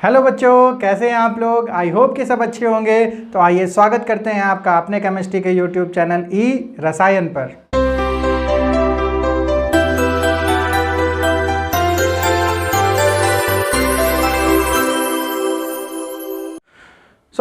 Hello बच्चों, कैसे हैं आप लोग। आई होप कि सब अच्छे होंगे। तो आइए स्वागत करते हैं आपका अपने केमिस्ट्री के यूट्यूब चैनल ई रसायन पर।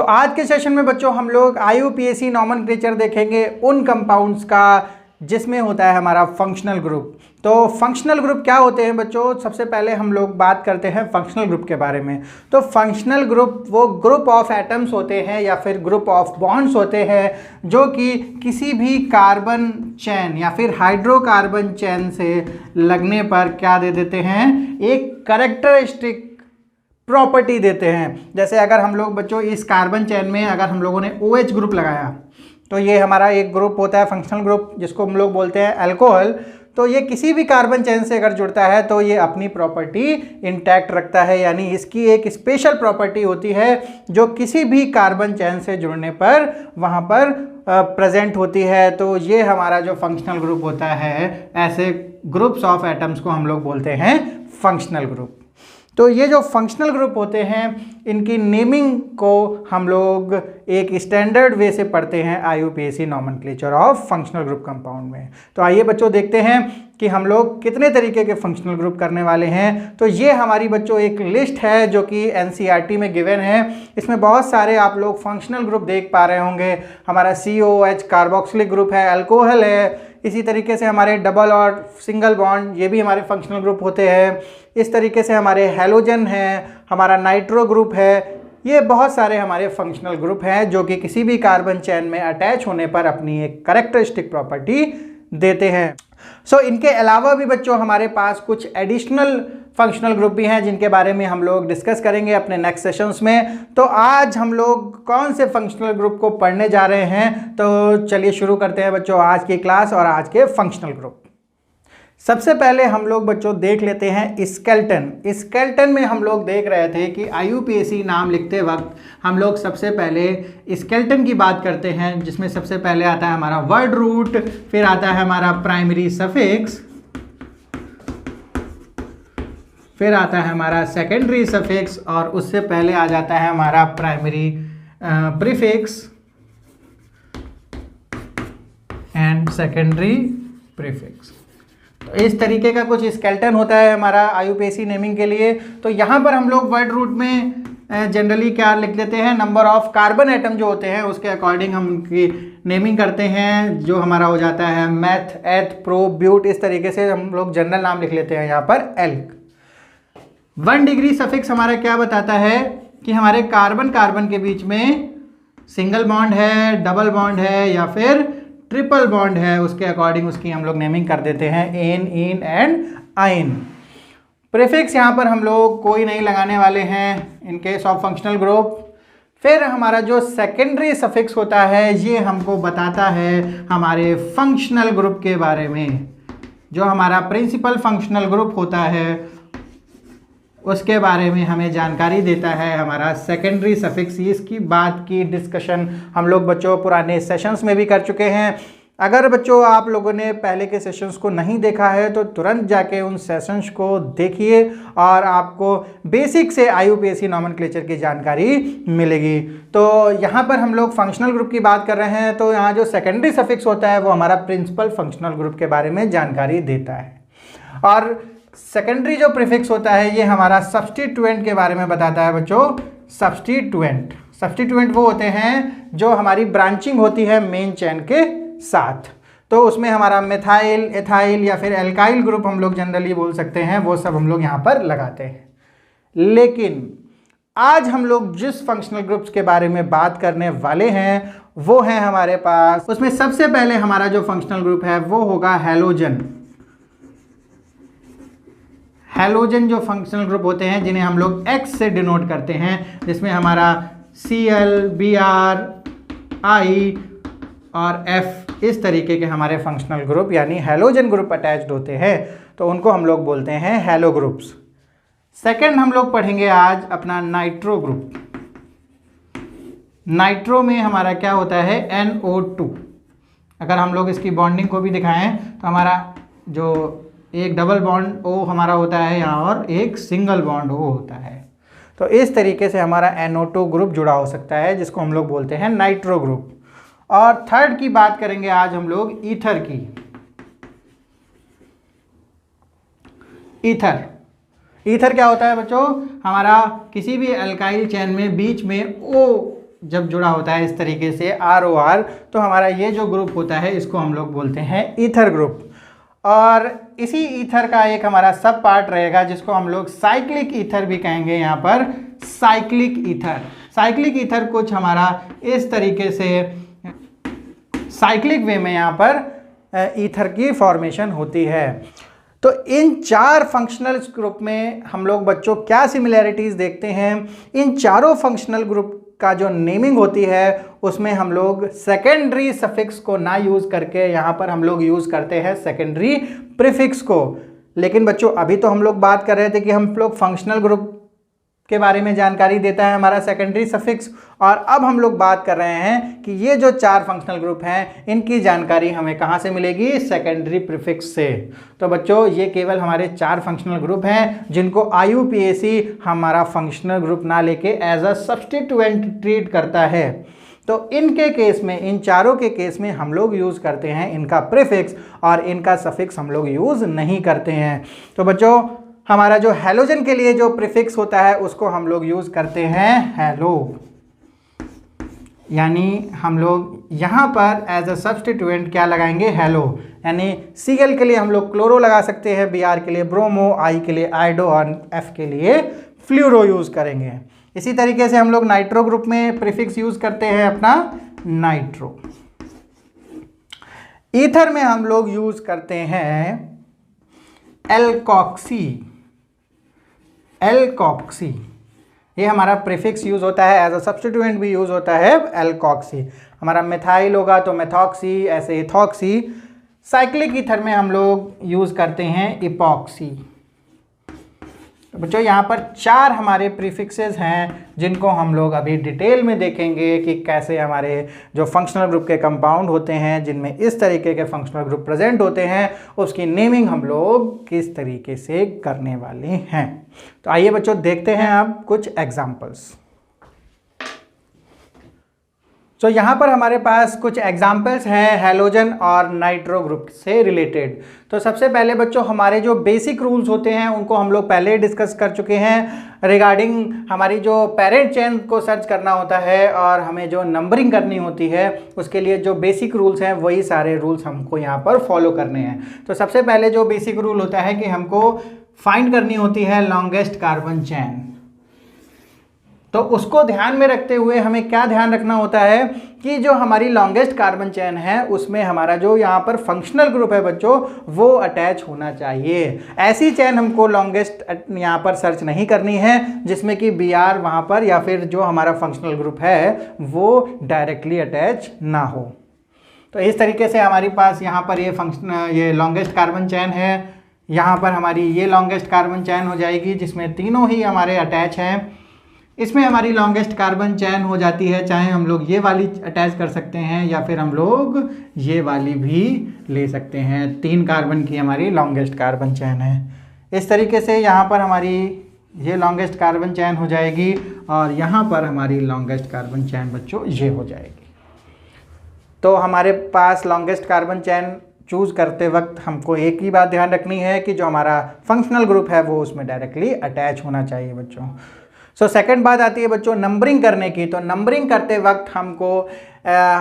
आज के सेशन में बच्चों हम लोग IUPAC नॉमेनक्लेचर देखेंगे उन कंपाउंड्स का जिसमें होता है हमारा फंक्शनल ग्रुप। तो फंक्शनल ग्रुप क्या होते हैं बच्चों, सबसे पहले हम लोग बात करते हैं फंक्शनल ग्रुप के बारे में। तो फंक्शनल ग्रुप वो ग्रुप ऑफ एटम्स होते हैं या फिर ग्रुप ऑफ बॉन्ड्स होते हैं जो कि किसी भी कार्बन चेन या फिर हाइड्रोकार्बन चेन से लगने पर क्या दे देते हैं, एक कैरेक्टरिस्टिक प्रॉपर्टी देते हैं। जैसे अगर हम लोग बच्चों इस कार्बन चेन में अगर हम लोगों ने OH ग्रुप लगाया तो ये हमारा एक ग्रुप होता है फंक्शनल ग्रुप जिसको हम लोग बोलते हैं अल्कोहल। तो ये किसी भी कार्बन चेन से अगर जुड़ता है तो ये अपनी प्रॉपर्टी इंटैक्ट रखता है, यानी इसकी एक स्पेशल प्रॉपर्टी होती है जो किसी भी कार्बन चेन से जुड़ने पर वहाँ पर प्रेजेंट होती है। तो ये हमारा जो फंक्शनल ग्रुप होता है, ऐसे ग्रुप्स ऑफ एटम्स को हम लोग बोलते हैं फंक्शनल ग्रुप। तो ये जो फंक्शनल ग्रुप होते हैं इनकी नेमिंग को हम लोग एक स्टैंडर्ड वे से पढ़ते हैं IUPAC nomenclature of functional group compound में। तो आइए बच्चों देखते हैं कि हम लोग कितने तरीके के फंक्शनल ग्रुप करने वाले हैं। तो ये हमारी बच्चों एक लिस्ट है जो कि NCERT में गिवन है। इसमें बहुत सारे आप लोग फंक्शनल ग्रुप देख पा रहे होंगे। हमारा COOH कार्बोक्सिलिक ग्रुप है, अल्कोहल है। इसी तरीके से हमारे डबल और सिंगल बॉन्ड ये भी हमारे फंक्शनल ग्रुप होते हैं। इस तरीके से हमारे हैलोजन है, हमारा नाइट्रो ग्रुप है। ये बहुत सारे हमारे फंक्शनल ग्रुप हैं जो कि किसी भी कार्बन चेन में अटैच होने पर अपनी एक कैरेक्टरिस्टिक प्रॉपर्टी देते हैं। इनके अलावा भी बच्चों हमारे पास कुछ एडिशनल फंक्शनल ग्रुप भी हैं जिनके बारे में हम लोग डिस्कस करेंगे अपने नेक्स्ट सेशंस में। तो आज हम लोग कौन से फंक्शनल ग्रुप को पढ़ने जा रहे हैं, तो चलिए शुरू करते हैं बच्चों आज की क्लास और आज के फंक्शनल ग्रुप। सबसे पहले हम लोग बच्चों देख लेते हैं स्केलेटन। स्केलेटन में हम लोग देख रहे थे कि IUPAC नाम लिखते वक्त हम लोग सबसे पहले स्केलेटन की बात करते हैं, जिसमें सबसे पहले आता है हमारा वर्ड रूट, फिर आता है हमारा प्राइमरी सफिक्स, फिर आता है हमारा सेकेंडरी सफिक्स और उससे पहले आ जाता है हमारा primary prefix and secondary prefix. तो इस तरीके का कुछ स्केलेटन होता है हमारा IUPAC नेमिंग के लिए। तो यहाँ पर हम लोग वर्ड रूट में जनरली क्या लिख लेते हैं, नंबर ऑफ कार्बन एटम जो होते हैं उसके अकॉर्डिंग हम उनकी नेमिंग करते हैं, जो हमारा हो जाता है मैथ, एथ, प्रो, ब्यूट। इस तरीके से हम लोग जनरल नाम लिख लेते हैं यहाँ पर एल्क। 1 डिग्री सफिक्स हमारा क्या बताता है कि हमारे कार्बन कार्बन के बीच में सिंगल बॉन्ड है, डबल बॉन्ड है या फिर ट्रिपल बॉन्ड है, उसके अकॉर्डिंग उसकी हम लोग नेमिंग कर देते हैं एन, इन एंड आइन। प्रीफिक्स यहाँ पर हम लोग कोई नहीं लगाने वाले हैं in case of functional group. फिर हमारा जो सेकेंडरी सफिक्स होता है ये हमको बताता है हमारे फंक्शनल ग्रुप के बारे में। जो हमारा प्रिंसिपल फंक्शनल ग्रुप होता है उसके बारे में हमें जानकारी देता है हमारा सेकेंडरी सफिक्स। इसकी बात की डिस्कशन हम लोग बच्चों पुराने सेशंस में भी कर चुके हैं। अगर बच्चों आप लोगों ने पहले के सेशंस को नहीं देखा है तो तुरंत जाके उन सेशंस को देखिए और आपको बेसिक से IUPAC नॉमेनक्लेचर की जानकारी मिलेगी। तो यहाँ पर हम लोग फंक्शनल ग्रुप की बात कर रहे हैं। तो यहाँ जो सेकेंडरी सफिक्स होता है वो हमारा प्रिंसिपल फंक्शनल ग्रुप के बारे में जानकारी देता है, और सेकेंडरी जो प्रीफिक्स होता है ये हमारा सब्स्टिट्यूएंट के बारे में बताता है बच्चों। सब्स्टिट्यूएंट वो होते हैं जो हमारी ब्रांचिंग होती है मेन चेन के साथ। तो उसमें हमारा मिथाइल, एथाइल या फिर एल्काइल ग्रुप हम लोग जनरली बोल सकते हैं, वो सब हम लोग यहाँ पर लगाते हैं। लेकिन आज हम लोग जिस फंक्शनल ग्रुप्स के बारे में बात करने वाले हैं वो है हमारे पास, उसमें सबसे पहले हमारा जो फंक्शनल ग्रुप है वो होगा हैलोजन। हैलोजन जो फंक्शनल ग्रुप होते हैं जिन्हें हम लोग X से डिनोट करते हैं, जिसमें हमारा Cl, Br, I और F इस तरीके के हमारे फंक्शनल ग्रुप यानी हैलोजन ग्रुप अटैच्ड होते हैं। तो उनको हम लोग बोलते हैं हैलो ग्रुप्स। सेकंड हम लोग पढ़ेंगे आज अपना नाइट्रो ग्रुप। नाइट्रो में हमारा क्या होता है, NO2। अगर हम लोग इसकी बॉन्डिंग को भी दिखाएं तो हमारा जो एक डबल बॉन्ड O हमारा होता है यहाँ और एक सिंगल बॉन्ड O होता है। तो इस तरीके से हमारा NO2 ग्रुप जुड़ा हो सकता है, जिसको हम लोग बोलते हैं नाइट्रो ग्रुप। और थर्ड की बात करेंगे आज हम लोग ईथर की। ईथर क्या होता है बच्चों? हमारा किसी भी अल्काइल चेन में बीच में O जब जुड़ा होता है इस तरीके से ROR, तो हमारा ये जो ग्रुप होता है इसको हम लोग बोलते हैं ईथर ग्रुप। और इसी ईथर का एक हमारा सब पार्ट रहेगा जिसको हम लोग साइक्लिक ईथर भी कहेंगे। यहाँ पर साइक्लिक ईथर कुछ हमारा इस तरीके से साइक्लिक वे में यहाँ पर ईथर की फॉर्मेशन होती है। तो इन 4 फंक्शनल ग्रुप में हम लोग बच्चों क्या सिमिलैरिटीज देखते हैं? इन चारों फंक्शनल ग्रुप का जो नेमिंग होती है उसमें हम लोग सेकेंडरी सफिक्स को ना यूज करके यहाँ पर हम लोग यूज करते हैं सेकेंडरी प्रीफिक्स को। लेकिन बच्चों अभी तो हम लोग बात कर रहे थे कि हम लोग फंक्शनल ग्रुप के बारे में जानकारी देता है हमारा सेकेंडरी सफिक्स, और अब हम लोग बात कर रहे हैं कि ये जो 4 फंक्शनल ग्रुप हैं इनकी जानकारी हमें कहाँ से मिलेगी? सेकेंडरी प्रीफिक्स से। तो बच्चों ये केवल हमारे 4 फंक्शनल ग्रुप हैं जिनको IUPAC हमारा फंक्शनल ग्रुप ना लेके एज अ सब्स्टिट्यूएंट ट्रीट करता है। तो इनके केस में, इन चारों के केस में हम लोग यूज़ करते हैं इनका प्रीफिक्स और इनका सफिक्स हम लोग यूज़ नहीं करते हैं। तो बच्चों हमारा जो हैलोजन के लिए जो प्रीफिक्स होता है उसको हम लोग यूज़ करते हैं हैलो, यानी हम लोग यहाँ पर एज अ सब्स्टिट्यूएंट क्या लगाएंगे? हैलो। यानी Cl के लिए हम लोग क्लोरो लगा सकते हैं, Br के लिए ब्रोमो, I के लिए आइडो और F के लिए फ्लूरो यूज़ करेंगे। इसी तरीके से हम लोग नाइट्रो ग्रुप में प्रीफिक्स यूज़ करते हैं अपना नाइट्रो। ईथर में हम लोग यूज़ करते हैं एल्कॉक्सी। ये हमारा प्रीफिक्स यूज होता है, एज अ सब्स्टिट्यूएंट भी यूज होता है एल्कॉक्सी। हमारा मिथाइल होगा तो मेथॉक्सी, ऐसे इथॉक्सी। साइक्लिक ईथर में हम लोग यूज करते हैं इपॉक्सी। तो बच्चों यहाँ पर 4 हमारे प्रीफिक्सेस हैं जिनको हम लोग अभी डिटेल में देखेंगे कि कैसे हमारे जो फंक्शनल ग्रुप के कंपाउंड होते हैं जिनमें इस तरीके के फंक्शनल ग्रुप प्रेजेंट होते हैं उसकी नेमिंग हम लोग किस तरीके से करने वाले हैं। तो आइए बच्चों देखते हैं अब कुछ एग्जाम्पल्स। तो यहाँ पर हमारे पास कुछ एग्जाम्पल्स हैं हैलोजन और नाइट्रो ग्रुप से रिलेटेड। तो सबसे पहले बच्चों हमारे जो बेसिक रूल्स होते हैं उनको हम लोग पहले डिस्कस कर चुके हैं रिगार्डिंग हमारी जो पेरेंट चेन को सर्च करना होता है और हमें जो नंबरिंग करनी होती है उसके लिए जो बेसिक रूल्स हैं वही सारे रूल्स हमको यहाँ पर फॉलो करने हैं। तो सबसे पहले जो बेसिक रूल होता है कि हमको फाइंड करनी होती है लॉन्गेस्ट कार्बन चेन। तो उसको ध्यान में रखते हुए हमें क्या ध्यान रखना होता है कि जो हमारी लॉन्गेस्ट कार्बन चेन है उसमें हमारा जो यहाँ पर फंक्शनल ग्रुप है बच्चों वो अटैच होना चाहिए। ऐसी चेन हमको लॉन्गेस्ट यहाँ पर सर्च नहीं करनी है जिसमें कि Br वहाँ पर या फिर जो हमारा फंक्शनल ग्रुप है वो डायरेक्टली अटैच ना हो। तो इस तरीके से हमारे पास यहाँ पर ये लॉन्गेस्ट कार्बन चेन है। यहाँ पर हमारी ये लॉन्गेस्ट कार्बन चेन हो जाएगी जिसमें तीनों ही हमारे अटैच हैं। इसमें हमारी लॉन्गेस्ट कार्बन चेन हो जाती है, चाहे हम लोग ये वाली अटैच कर सकते हैं या फिर हम लोग ये वाली भी ले सकते हैं। 3 कार्बन की हमारी लॉन्गेस्ट कार्बन चेन है। इस तरीके से यहाँ पर हमारी ये लॉन्गेस्ट कार्बन चेन हो जाएगी और यहाँ पर हमारी लॉन्गेस्ट कार्बन चेन बच्चों ये हो जाएगी। तो हमारे पास लॉन्गेस्ट कार्बन चेन चूज़ करते वक्त हमको एक ही बात ध्यान रखनी है कि जो हमारा फंक्शनल ग्रुप है वो उसमें डायरेक्टली अटैच होना चाहिए बच्चों। सो सेकंड बात आती है बच्चों नंबरिंग करने की। तो नंबरिंग करते वक्त हमको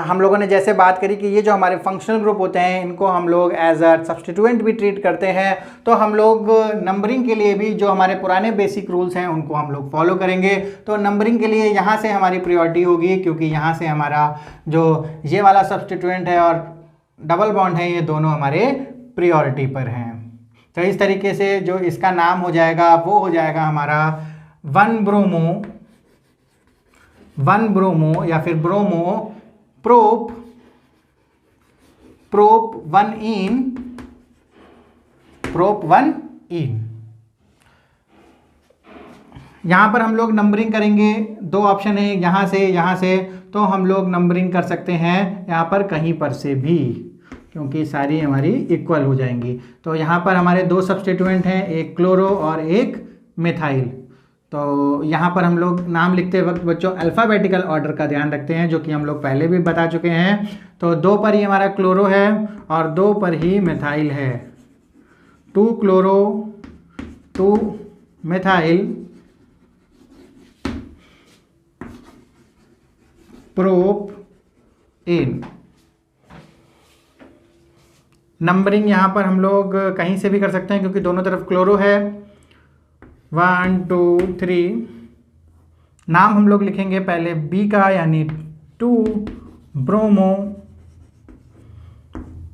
हम लोगों ने जैसे बात करी कि ये जो हमारे फंक्शनल ग्रुप होते हैं इनको हम लोग एज अ सब्स्टिट्यूएंट भी ट्रीट करते हैं। तो हम लोग नंबरिंग के लिए भी जो हमारे पुराने बेसिक रूल्स हैं उनको हम लोग फॉलो करेंगे। तो नंबरिंग के लिए यहाँ से हमारी प्रायोरिटी होगी क्योंकि यहाँ से हमारा जो ये वाला सब्स्टिट्यूएंट है और डबल बॉन्ड है ये दोनों हमारे प्रायोरिटी पर हैं। तो इस तरीके से जो इसका नाम हो जाएगा वो हो जाएगा हमारा 1 ब्रोमो या फिर ब्रोमो प्रोप 1 इन। यहाँ पर हम लोग नंबरिंग करेंगे, 2 ऑप्शन है यहाँ से। तो हम लोग नंबरिंग कर सकते हैं यहाँ पर कहीं पर से भी क्योंकि सारी हमारी इक्वल हो जाएंगी। तो यहाँ पर हमारे 2 सब्स्टिट्यूएंट हैं, एक क्लोरो और एक मिथाइल। तो यहाँ पर हम लोग नाम लिखते वक्त बच्चों अल्फ़ाबेटिकल ऑर्डर का ध्यान रखते हैं, जो कि हम लोग पहले भी बता चुके हैं। तो 2 पर ही हमारा क्लोरो है और 2 पर ही मिथाइल है। 2 क्लोरो 2 मिथाइल प्रोपेन। नंबरिंग यहाँ पर हम लोग कहीं से भी कर सकते हैं क्योंकि दोनों तरफ क्लोरो है। 1 2 3। नाम हम लोग लिखेंगे पहले बी का, यानी 2 ब्रोमो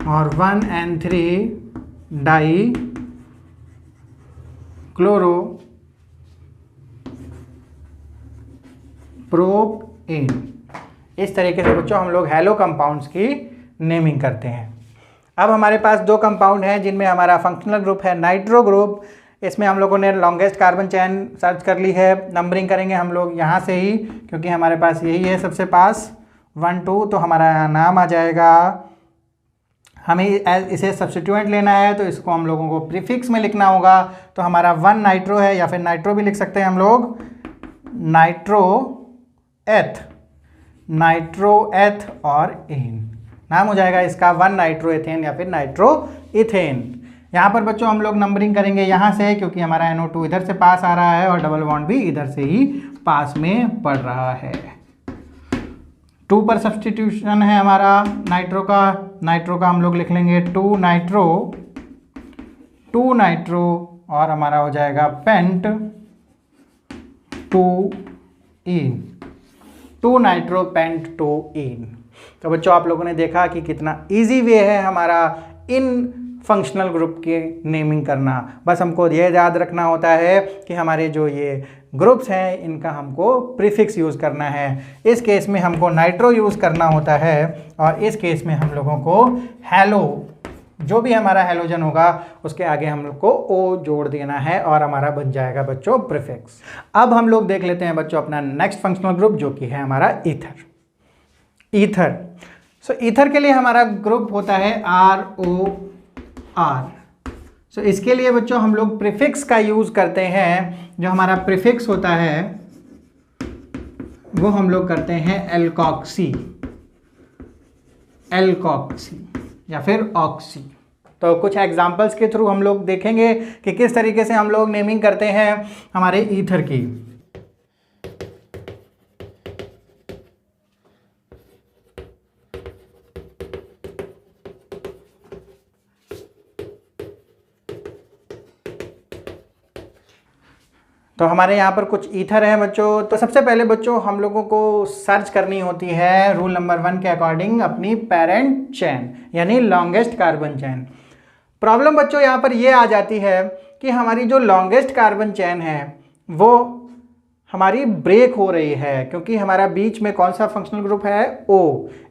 और 1 and 3 डाई क्लोरो प्रोपेन। इस तरीके से बच्चों हम लोग हैलो कंपाउंड्स की नेमिंग करते हैं। अब हमारे पास 2 कंपाउंड हैं जिनमें हमारा फंक्शनल ग्रुप है नाइट्रो ग्रुप। इसमें हम लोगों ने लॉन्गेस्ट कार्बन चेन सर्च कर ली है। नंबरिंग करेंगे हम लोग यहाँ से ही क्योंकि हमारे पास यही है सबसे पास 1 2। तो हमारा नाम आ जाएगा, हमें इसे सब्स्टिट्यूएंट लेना है तो इसको हम लोगों को प्रीफिक्स में लिखना होगा। तो हमारा 1 नाइट्रो है, या फिर नाइट्रो भी लिख सकते हैं हम लोग, नाइट्रो एथ और एन। नाम हो जाएगा इसका 1 नाइट्रो एथेन या फिर नाइट्रो इथेन। यहाँ पर बच्चों हम लोग नंबरिंग करेंगे यहाँ से क्योंकि हमारा NO2 इधर से पास आ रहा है और डबल बॉन्ड भी इधर से ही पास में पड़ रहा है। 2 पर सब्स्टिट्यूशन है हमारा नाइट्रो का हम लोग लिख लेंगे 2 नाइट्रो और हमारा हो जाएगा पेंट 2 इन, 2 नाइट्रो पेंट 2 इन। तो बच्चों आप लोगों ने देखा कि कितना इजी वे है हमारा इन फंक्शनल ग्रुप की नेमिंग करना। बस हमको ये याद रखना होता है कि हमारे जो ये ग्रुप्स हैं इनका हमको प्रीफिक्स यूज़ करना है। इस केस में हमको नाइट्रो यूज़ करना होता है और इस केस में हम लोगों को हैलो, जो भी हमारा हैलोजन होगा उसके आगे हम लोग को ओ जोड़ देना है और हमारा बन जाएगा बच्चों प्रीफिक्स। अब हम लोग देख लेते हैं बच्चों अपना नेक्स्ट फंक्शनल ग्रुप जो कि है हमारा ईथर। सो ईथर के लिए हमारा ग्रुप होता है ROR। सो इसके लिए बच्चों हम लोग प्रीफिक्स का यूज़ करते हैं। जो हमारा प्रीफिक्स होता है वो हम लोग करते हैं एल्कॉक्सी या फिर ऑक्सी। तो कुछ एग्जांपल्स के थ्रू हम लोग देखेंगे कि किस तरीके से हम लोग नेमिंग करते हैं हमारे ईथर की। तो हमारे यहाँ पर कुछ ईथर है बच्चों। तो सबसे पहले बच्चों हम लोगों को सर्च करनी होती है रूल नंबर 1 के अकॉर्डिंग अपनी पेरेंट चेन यानी लॉन्गेस्ट कार्बन चेन। प्रॉब्लम बच्चों यहाँ पर ये आ जाती है कि हमारी जो लॉन्गेस्ट कार्बन चेन है वो हमारी ब्रेक हो रही है क्योंकि हमारा बीच में कौन सा फंक्शनल ग्रुप है O।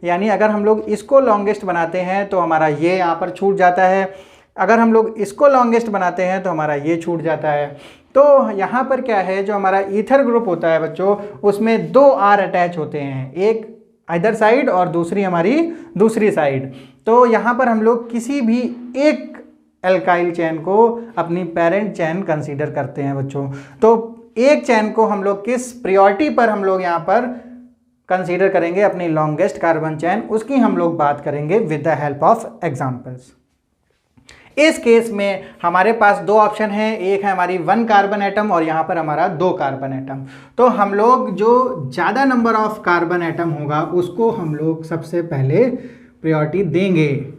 यानी अगर हम लोग इसको लॉन्गेस्ट बनाते हैं तो हमारा ये यहाँ पर छूट जाता है, अगर हम लोग इसको लॉन्गेस्ट बनाते हैं तो हमारा ये छूट जाता है। तो यहाँ पर क्या है, जो हमारा ईथर ग्रुप होता है बच्चों उसमें 2 R अटैच होते हैं, एक इधर साइड और दूसरी हमारी दूसरी साइड। तो यहाँ पर हम लोग किसी भी एक एल्काइल चेन को अपनी पेरेंट चेन कंसीडर करते हैं बच्चों। तो एक चेन को हम लोग किस प्रायोरिटी पर हम लोग यहाँ पर कंसीडर करेंगे अपनी लॉन्गेस्ट कार्बन चेन, उसकी हम लोग बात करेंगे with the help of examples. इस केस में हमारे पास 2 ऑप्शन हैं, एक है हमारी 1 कार्बन एटम और यहाँ पर हमारा 2 कार्बन एटम। तो हम लोग जो ज़्यादा नंबर ऑफ कार्बन एटम होगा उसको हम लोग सबसे पहले प्रायोरिटी देंगे।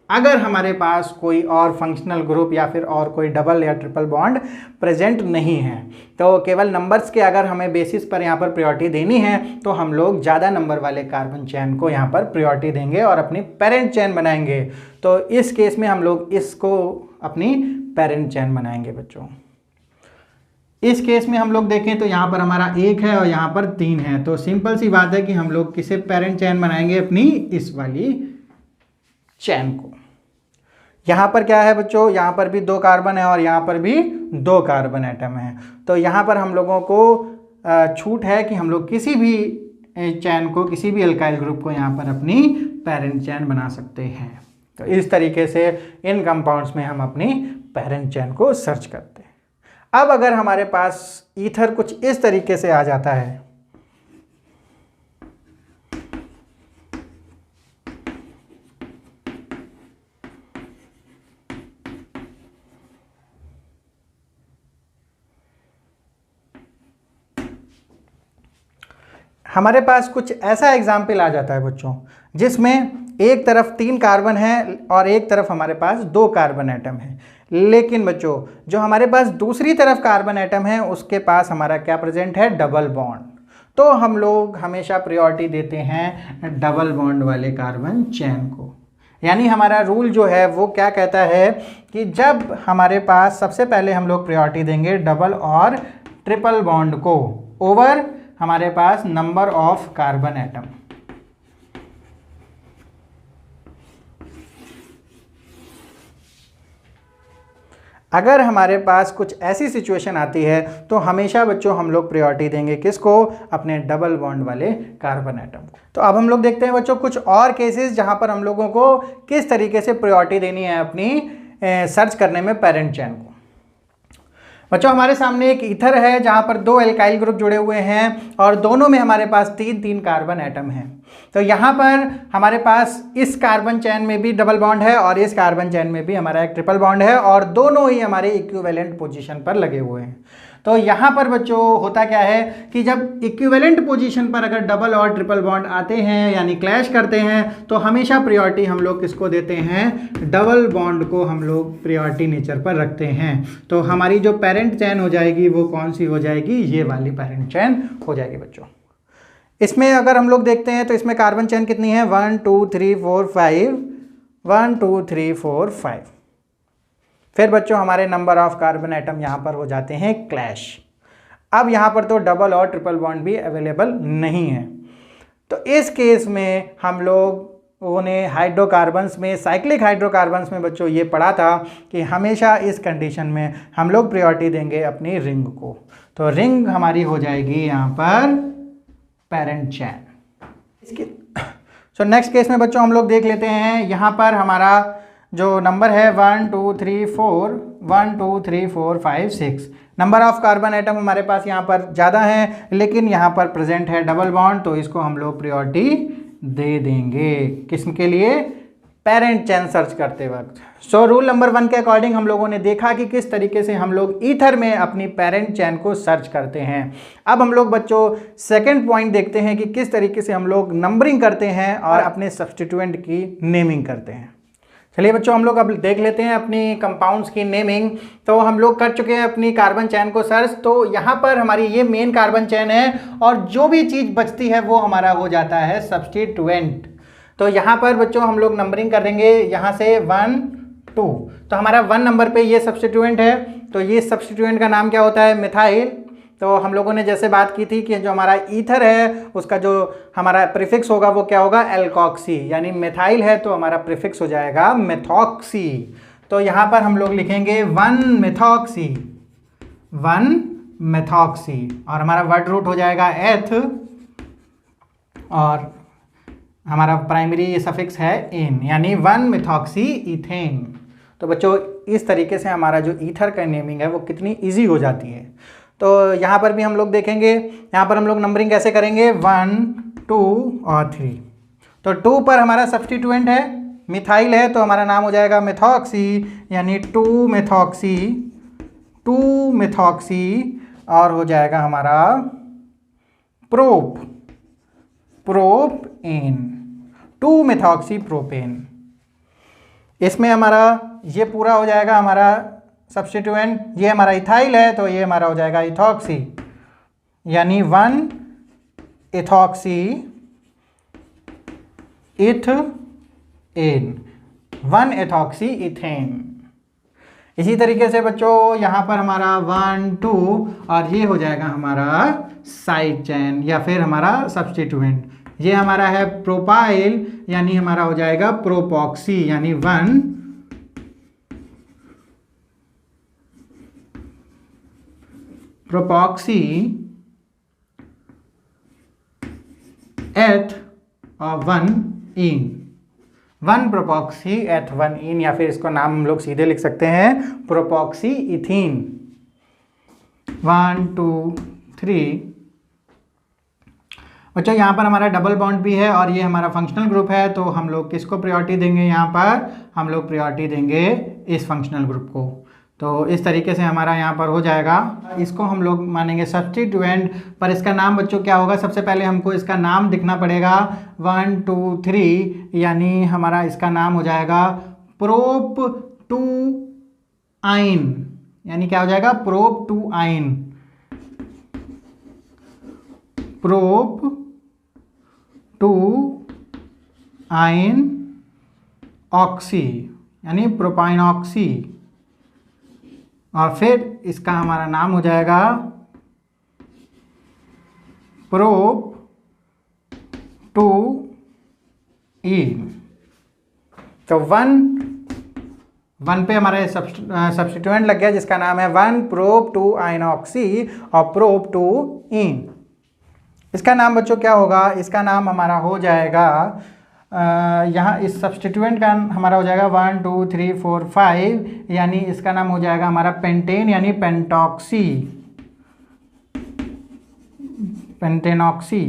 अगर हमारे पास कोई और फंक्शनल ग्रुप या फिर और कोई डबल या ट्रिपल बॉन्ड प्रेजेंट नहीं है, तो केवल नंबर्स के अगर हमें बेसिस पर यहाँ पर प्रायोरिटी देनी है तो हम लोग ज़्यादा नंबर वाले कार्बन चेन को यहाँ पर प्रायोरिटी देंगे और अपनी पेरेंट चेन बनाएंगे। तो इस केस में हम लोग इसको अपनी पेरेंट चेन बनाएंगे बच्चों। इस केस में हम लोग देखें तो यहाँ पर हमारा 1 है और यहाँ पर 3 है। तो सिंपल सी बात है कि हम लोग किसे पेरेंट चेन बनाएंगे, अपनी इस वाली चेन को। यहाँ पर क्या है बच्चों, यहाँ पर भी 2 कार्बन है और यहाँ पर भी 2 कार्बन एटम है। तो यहाँ पर हम लोगों को छूट है कि हम लोग किसी भी चेन को, किसी भी अल्काइल ग्रुप को यहाँ पर अपनी पेरेंट चेन बना सकते हैं। तो इस तरीके से इन कंपाउंड्स में हम अपनी पेरेंट चेन को सर्च करते हैं। अब अगर हमारे पास ईथर कुछ इस तरीके से आ जाता है, हमारे पास कुछ ऐसा एग्जाम्पल आ जाता है बच्चों, जिसमें एक तरफ 3 कार्बन है और एक तरफ हमारे पास 2 कार्बन एटम है, लेकिन बच्चों जो हमारे पास दूसरी तरफ कार्बन एटम है उसके पास हमारा क्या प्रेजेंट है, डबल बॉन्ड। तो हम लोग हमेशा प्रायोरिटी देते हैं डबल बॉन्ड वाले कार्बन चेन को। यानी हमारा रूल जो है वो क्या कहता है कि जब हमारे पास सबसे पहले हम लोग प्रायोरिटी देंगे डबल और ट्रिपल बॉन्ड को ओवर हमारे पास नंबर ऑफ कार्बन एटम। अगर हमारे पास कुछ ऐसी सिचुएशन आती है तो हमेशा बच्चों हम लोग प्रायोरिटी देंगे किसको, अपने डबल बॉन्ड वाले कार्बन एटम को। तो अब हम लोग देखते हैं बच्चों कुछ और केसेस जहां पर हम लोगों को किस तरीके से प्रायोरिटी देनी है अपनी सर्च करने में पेरेंट चेन को। बच्चों हमारे सामने एक ईथर है जहां पर 2 एल्काइल ग्रुप जुड़े हुए हैं और दोनों में हमारे पास 3 कार्बन एटम हैं। तो यहाँ पर हमारे पास इस कार्बन चेन में भी डबल बॉन्ड है और इस कार्बन चेन में भी हमारा एक ट्रिपल बॉन्ड है और दोनों ही हमारे इक्विवेलेंट पोजीशन पर लगे हुए हैं। तो यहाँ पर बच्चों होता क्या है कि जब इक्विवेलेंट पोजीशन पर अगर डबल और ट्रिपल बॉन्ड आते हैं यानी क्लैश करते हैं तो हमेशा प्रायोरिटी हम लोग किसको देते हैं, डबल बॉन्ड को हम लोग प्रायोरिटी नेचर पर रखते हैं। तो हमारी जो पेरेंट चेन हो जाएगी वो कौन सी हो जाएगी, ये वाली पेरेंट चेन हो जाएगी बच्चों। इसमें अगर हम लोग देखते हैं तो इसमें कार्बन चेन कितनी है, 1 2 3 4 5, 1 2 3 4 5। फिर बच्चों हमारे नंबर ऑफ कार्बन एटम यहाँ पर हो जाते हैं क्लैश। अब यहाँ पर तो डबल और ट्रिपल बॉन्ड भी अवेलेबल नहीं है। तो इस केस में हम लोगों ने हाइड्रोकार्बन्स में, साइक्लिक हाइड्रोकार्बन्स में बच्चों ये पढ़ा था कि हमेशा इस कंडीशन में हम लोग प्रायोरिटी देंगे अपनी रिंग को। तो रिंग हमारी हो जाएगी यहाँ पर पेरेंट चेन। इसके नेक्स्ट केस में बच्चों हम लोग देख लेते हैं, यहाँ पर हमारा जो नंबर है 1 2 3 4, 1 2 3 4 5 6 नंबर ऑफ कार्बन एटम हमारे पास यहाँ पर ज़्यादा है, लेकिन यहाँ पर प्रेजेंट है डबल बॉन्ड, तो इसको हम लोग प्रायोरिटी दे देंगे किसके लिए, पेरेंट चेन सर्च करते वक्त। सो रूल नंबर 1 के अकॉर्डिंग हम लोगों ने देखा कि किस तरीके से हम लोग ईथर में अपनी पेरेंट चेन को सर्च करते हैं। अब हम लोग बच्चों सेकंड पॉइंट देखते हैं कि किस तरीके से हम लोग नंबरिंग करते हैं और अपने सब्स्टिट्यूएंट की नेमिंग करते हैं। चलिए बच्चों हम लोग अब देख लेते हैं अपनी कंपाउंड्स की नेमिंग। तो हम लोग कर चुके हैं अपनी कार्बन चेन को सर्च। तो यहाँ पर हमारी ये मेन कार्बन चेन है और जो भी चीज़ बचती है वो हमारा हो जाता है सब्स्टिट्यूएंट। तो यहाँ पर बच्चों हम लोग नंबरिंग करेंगे यहाँ से 1 2। तो हमारा 1 नंबर पे ये सब्स्टिट्यूएंट है, तो ये सब्स्टिट्यूएंट का नाम क्या होता है, मिथाइल। तो हम लोगों ने जैसे बात की थी कि जो हमारा ईथर है उसका जो हमारा प्रीफिक्स होगा वो क्या होगा, एल्कोक्सी। यानी मिथाइल है तो हमारा प्रीफिक्स हो जाएगा मेथॉक्सी। तो यहाँ पर हम लोग लिखेंगे 1 मेथॉक्सी, 1 मेथॉक्सी, और हमारा वर्ड रूट हो जाएगा एथ और हमारा प्राइमरी सफिक्स है एन, यानी 1 मेथॉक्सी इथेन। तो बच्चों इस तरीके से हमारा जो ईथर का नेमिंग है वो कितनी इजी हो जाती है। तो यहाँ पर भी हम लोग देखेंगे, यहाँ पर हम लोग नंबरिंग कैसे करेंगे, 1 2 और 3। तो 2 पर हमारा सब्स्टिट्यूएंट है मिथाइल है तो हमारा नाम हो जाएगा मेथॉक्सी, यानी 2 मेथॉक्सी, 2 मेथॉक्सी, और हो जाएगा हमारा प्रोपेन, 2 मेथॉक्सी प्रोपेन। इसमें हमारा ये पूरा हो जाएगा हमारा सब्स्टिट्यूएंट, ये हमारा इथाइल है तो ये हमारा हो जाएगा इथॉक्सी, यानी 1 इथॉक्सी इथेन, 1 इथॉक्सी इथेन। इसी तरीके से बच्चों यहाँ पर हमारा 1 2 और ये हो जाएगा हमारा साइड चेन या फिर हमारा सब्स्टिट्यूएंट। ये हमारा है प्रोपाइल, यानी हमारा हो जाएगा प्रोपॉक्सी, यानी 1 प्रोपॉक्सी एथ और 1 इन, 1 प्रोपॉक्सी एथ 1 इन, या फिर इसको नाम हम लोग सीधे लिख सकते हैं प्रोपॉक्सी इथीन। 1 2 3। बच्चों यहाँ पर हमारा डबल बॉन्ड भी है और ये हमारा फंक्शनल ग्रुप है, तो हम लोग किसको प्रायोरिटी देंगे? यहाँ पर हम लोग प्रायोरिटी देंगे इस फंक्शनल ग्रुप को। तो इस तरीके से हमारा यहाँ पर हो जाएगा। इसको हम लोग मानेंगे सब्स्टिट्यूएंट, पर इसका नाम बच्चों क्या होगा? सबसे पहले हमको इसका नाम दिखना पड़ेगा। 1 2 3 यानी हमारा इसका नाम हो जाएगा प्रोप टू आइन, यानी क्या हो जाएगा? Prop two yne, prop two yne oxy यानी प्रोपाइन ऑक्सी, और फिर इसका हमारा नाम हो जाएगा प्रोप टू इन। तो वन पे हमारा सब्स्टिट्यूएंट लग गया जिसका नाम है 1 प्रोप टू आइन ऑक्सी और प्रोप टू इन। इसका नाम बच्चों क्या होगा? इसका नाम हमारा हो जाएगा यहाँ इस सब्स्टिट्यूएंट का हमारा हो जाएगा 1 2 3 4 5, यानी इसका नाम हो जाएगा हमारा पेंटेन यानी पेंटॉक्सी, पेंटेनॉक्सी,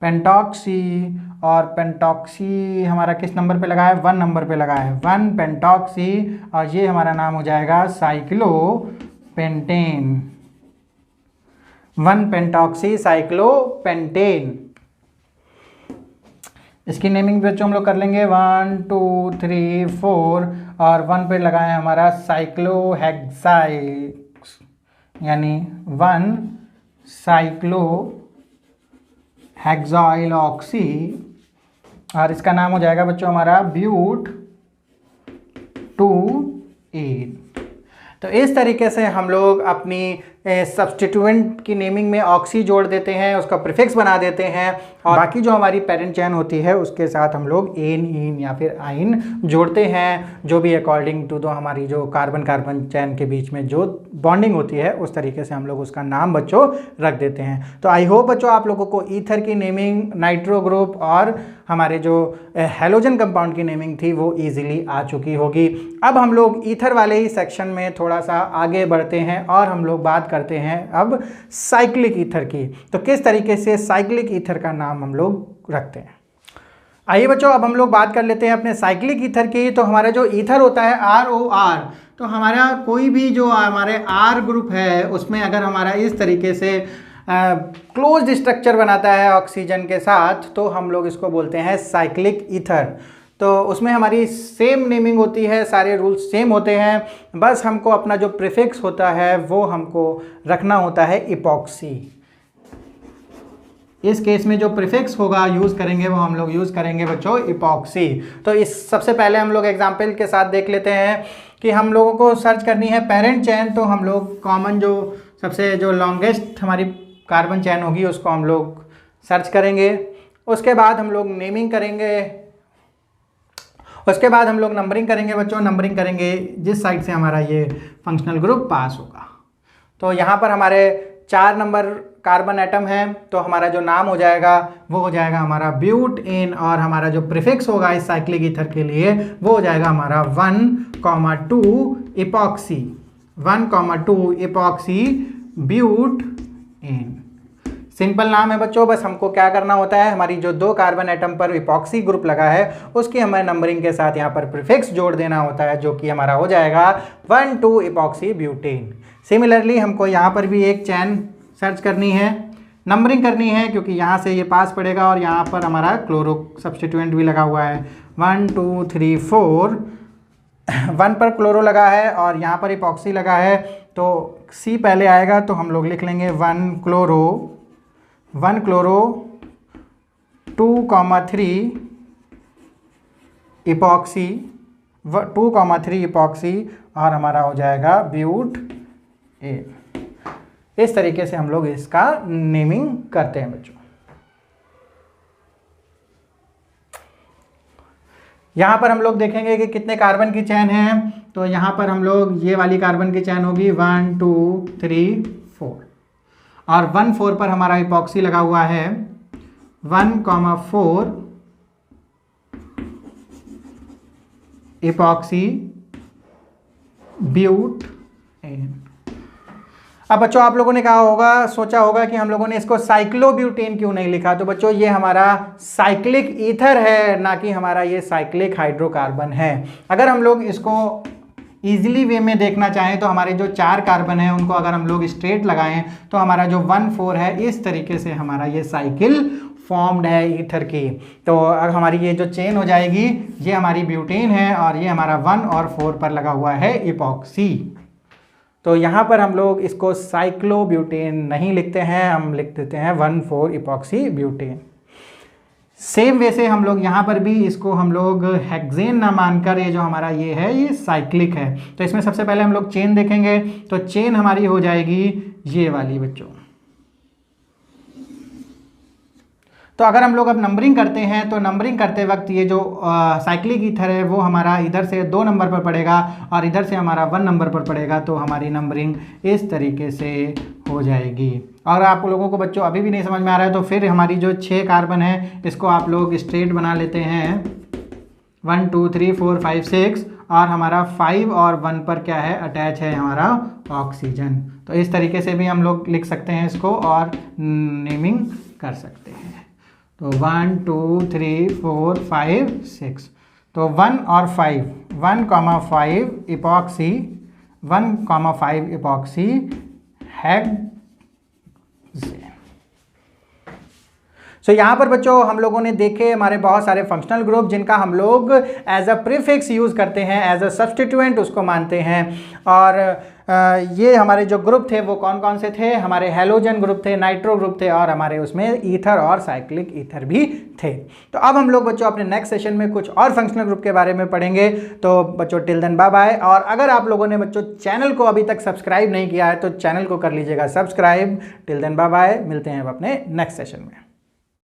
पेंटॉक्सी। और पेंटॉक्सी हमारा किस नंबर पे लगा है? 1 नंबर पे लगा है, 1 पेंटॉक्सी, और ये हमारा नाम हो जाएगा साइक्लोपेंटेन, 1 पेंटॉक्सी साइक्लोपेंटेन। इसकी नेमिंग बच्चों हम लोग कर लेंगे 1 2 3 4, और 1 पे लगाए हमारा साइक्लोहेक्साइक्स यानी 1 साइक्लोहेक्साइल ऑक्सी, और इसका नाम हो जाएगा बच्चों हमारा ब्यूट टू एन। तो इस तरीके से हम लोग अपनी सब्स्टिट्यूएंट की नेमिंग में ऑक्सी जोड़ देते हैं, उसका प्रीफिक्स बना देते हैं, और बाकी जो हमारी पेरेंट चेन होती है उसके साथ हम लोग एन इन या फिर आइन जोड़ते हैं, जो भी अकॉर्डिंग टू हमारी जो कार्बन कार्बन चेन के बीच में जो बॉन्डिंग होती है उस तरीके से हम लोग उसका नाम बच्चों रख देते हैं। तो आई होप बच्चों आप लोगों को ईथर की नेमिंग, नाइट्रो ग्रुप और हमारे जो हैलोजन कंपाउंड की नेमिंग थी वो ईजिली आ चुकी होगी। अब हम लोग ईथर वाले ही सेक्शन में थोड़ा सा आगे बढ़ते हैं और हम लोग बात करते हैं अब साइक्लिक ईथर की। तो किस तरीके से साइक्लिक ईथर का नाम हम लोग रखते हैं, आइए बच्चों अब हम लोग बात कर लेते हैं अपने साइक्लिक ईथर की। तो हमारा जो ईथर होता है ROR, तो हमारा कोई भी जो हमारे R ग्रुप है उसमें अगर हमारा इस तरीके से क्लोज्ड स्ट्रक्चर बनाता है ऑक्सीजन के साथ, तो हम लोग इसको बोलते हैं साइक्लिक ईथर। तो उसमें हमारी सेम नेमिंग होती है, सारे रूल्स सेम होते हैं, बस हमको अपना जो प्रीफिक्स होता है वो हमको रखना होता है इपॉक्सी। इस केस में जो प्रीफिक्स होगा यूज़ करेंगे वो हम लोग यूज़ करेंगे बच्चों इपॉक्सी। तो इस सबसे पहले हम लोग एग्जाम्पल के साथ देख लेते हैं कि हम लोगों को सर्च करनी है पेरेंट चेन, तो हम लोग कॉमन जो सबसे जो लॉन्गेस्ट हमारी कार्बन चेन होगी उसको हम लोग सर्च करेंगे। उसके बाद हम लोग नेमिंग करेंगे, उसके बाद हम लोग नंबरिंग करेंगे बच्चों, नंबरिंग करेंगे जिस साइड से हमारा ये फंक्शनल ग्रुप पास होगा। तो यहाँ पर हमारे 4 नंबर कार्बन एटम है, तो हमारा जो नाम हो जाएगा वो हो जाएगा हमारा ब्यूट इन, और हमारा जो प्रीफिक्स होगा इस साइक्लिक ईथर के लिए वो हो जाएगा हमारा 1,2 epoxy, 1,2 epoxy butane. Simple नाम है बच्चों, बस हमको क्या करना होता है, हमारी जो 2 कार्बन एटम पर इपॉक्सी ग्रुप लगा है उसकी हमें नंबरिंग के साथ यहाँ पर प्रीफिक्स जोड़ देना होता है, जो कि हमारा हो जाएगा 1,2 इपॉक्सी ब्यूटेन। सिमिलरली हमको यहाँ पर भी एक चैन सर्च करनी है, नंबरिंग करनी है, क्योंकि यहाँ से ये पास पड़ेगा और यहाँ पर हमारा क्लोरो सब्स्टिट्यूएंट भी लगा हुआ है। 1 2 3 4, 1 पर क्लोरो लगा है और यहाँ पर इपॉक्सी लगा है, तो C पहले आएगा, तो हम लोग लिख लेंगे 1 क्लोरो 2,3 इपॉक्सी, 2,3 इपॉक्सी, और हमारा हो जाएगा ब्यूट ए। इस तरीके से हम लोग इसका नेमिंग करते हैं बच्चों। यहाँ पर हम लोग देखेंगे कि कितने कार्बन की चैन है, तो यहाँ पर हम लोग ये वाली कार्बन की चैन होगी 1 2 3 4, और 1 4 पर हमारा इपॉक्सी लगा हुआ है 1,4 इपॉक्सी ब्यूट एन। अब बच्चों आप लोगों ने कहा होगा, सोचा होगा कि हम लोगों ने इसको साइक्लोब्यूटेन क्यों नहीं लिखा। तो बच्चों ये हमारा साइक्लिक ईथर है, ना कि हमारा ये साइक्लिक हाइड्रोकार्बन है। अगर हम लोग इसको ईजिली वे में देखना चाहें तो हमारे जो 4 कार्बन है उनको अगर हम लोग स्ट्रेट लगाएं तो हमारा जो 1,4 है इस तरीके से हमारा ये साइकिल फॉर्म्ड है ईथर की। तो अगर हमारी ये जो चेन हो जाएगी, ये हमारी ब्यूटेन है और ये हमारा 1 और 4 पर लगा हुआ है इपॉक्सी। तो यहाँ पर हम लोग इसको साइक्लोब्यूटेन नहीं लिखते हैं, हम लिख देते हैं 1,4 इपॉक्सी ब्यूटेन। सेम वैसे हम लोग यहाँ पर भी इसको हम लोग हेक्सेन ना मानकर, ये जो हमारा ये है ये साइक्लिक है। तो इसमें सबसे पहले हम लोग चेन देखेंगे, तो चेन हमारी हो जाएगी ये वाली बच्चों। तो अगर हम लोग अब नंबरिंग करते हैं तो नंबरिंग करते वक्त ये जो साइक्लिक ईथर है वो हमारा इधर से 2 नंबर पर पड़ेगा और इधर से हमारा 1 नंबर पर पड़ेगा। तो हमारी नंबरिंग इस तरीके से हो जाएगी। और आप लोगों को बच्चों अभी भी नहीं समझ में आ रहा है तो फिर हमारी जो 6 कार्बन है इसको आप लोग स्ट्रेट बना लेते हैं, 1 2 3 4 5 6 और हमारा 5 और 1 पर क्या है अटैच है हमारा ऑक्सीजन। तो इस तरीके से भी हम लोग लिख सकते हैं इसको और नेमिंग कर सकते हैं। तो 1 2 3 4 5 6, तो 1 और 5, 1,5 इपॉक्सी, 1,5 इपॉक्सी हेक्सेन। सो यहाँ पर बच्चों हम लोगों ने देखे हमारे बहुत सारे फंक्शनल ग्रुप जिनका हम लोग एज अ प्रीफिक्स यूज़ करते हैं, एज अ सब्स्टिट्यूएंट उसको मानते हैं। और ये हमारे जो ग्रुप थे वो कौन कौन से थे, हमारे हैलोजन ग्रुप थे, नाइट्रो ग्रुप थे और हमारे उसमें ईथर और साइक्लिक ईथर भी थे। तो अब हम लोग बच्चों अपने नेक्स्ट सेशन में कुछ और फंक्शनल ग्रुप के बारे में पढ़ेंगे। तो बच्चों टिल देन बाय बाय। और अगर आप लोगों ने बच्चों चैनल को अभी तक सब्सक्राइब नहीं किया है तो चैनल को कर लीजिएगा subscribe. Till then bye bye, मिलते हैं अब अपने नेक्स्ट सेशन में।